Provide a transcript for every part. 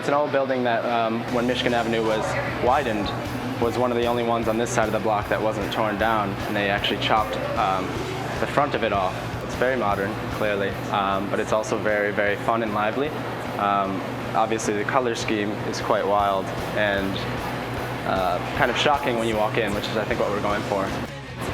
it's an old building that when Michigan Avenue was widened, was one of the only ones on this side of the block that wasn't torn down, and they actually chopped the front of it off. It's very modern, clearly, but it's also very, very fun and lively. Obviously, the color scheme is quite wild and kind of shocking when you walk in, which is, I think, what we're going for.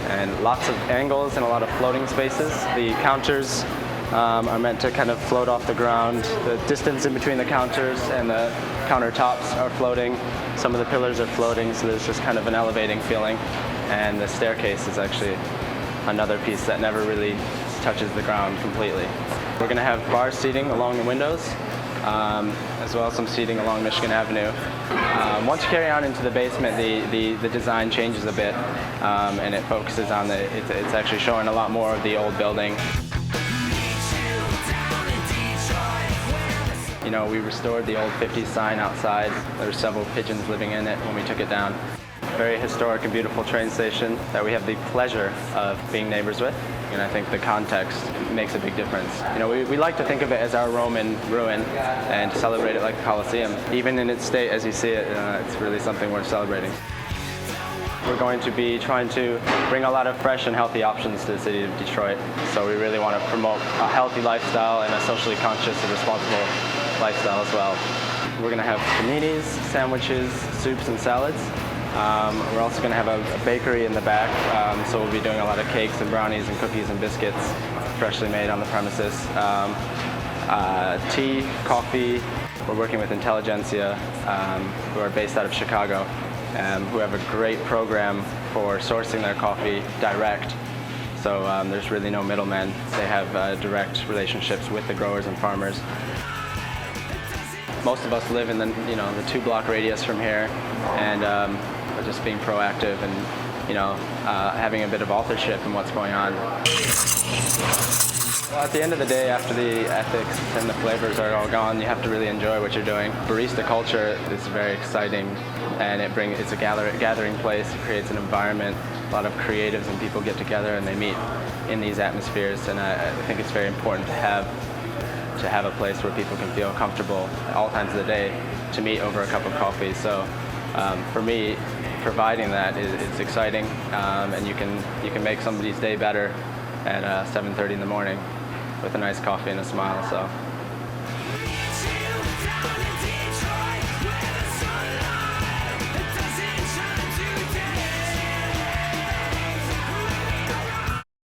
And lots of angles and a lot of floating spaces. The counters are meant to kind of float off the ground. The distance in between the counters and the countertops are floating. Some of the pillars are floating, so there's just kind of an elevating feeling. And the staircase is actually another piece that never really touches the ground completely. We're going to have bar seating along the windows, as well as some seating along Michigan Avenue. Once you carry on into the basement, the design changes a bit, and it focuses on it's actually showing a lot more of the old building. You know, we restored the old 50s sign outside. There were several pigeons living in it when we took it down. Very historic and beautiful train station that we have the pleasure of being neighbors with. And I think the context makes a big difference. You know, we like to think of it as our Roman ruin and celebrate it like the Colosseum. Even in its state as you see it, it's really something worth celebrating. We're going to be trying to bring a lot of fresh and healthy options to the city of Detroit. So we really want to promote a healthy lifestyle and a socially conscious and responsible lifestyle as well. We're going to have paninis, sandwiches, soups, and salads. We're also going to have a bakery in the back, so we'll be doing a lot of cakes and brownies and cookies and biscuits, freshly made on the premises. Tea, coffee. We're working with Intelligentsia, who are based out of Chicago, who have a great program for sourcing their coffee direct. So there's really no middlemen. They have direct relationships with the growers and farmers. Most of us live in the 2-block radius from here, and just being proactive and having a bit of authorship in what's going on. Well, at the end of the day, after the ethics and the flavors are all gone, you have to really enjoy what you're doing. Barista culture is very exciting, and it's a gathering place. It creates an environment. A lot of creatives and people get together and they meet in these atmospheres, and I think it's very important to have a place where people can feel comfortable at all times of the day to meet over a cup of coffee. So for me, providing that is exciting, and you can make somebody's day better at 7:30 in the morning with a nice coffee and a smile. So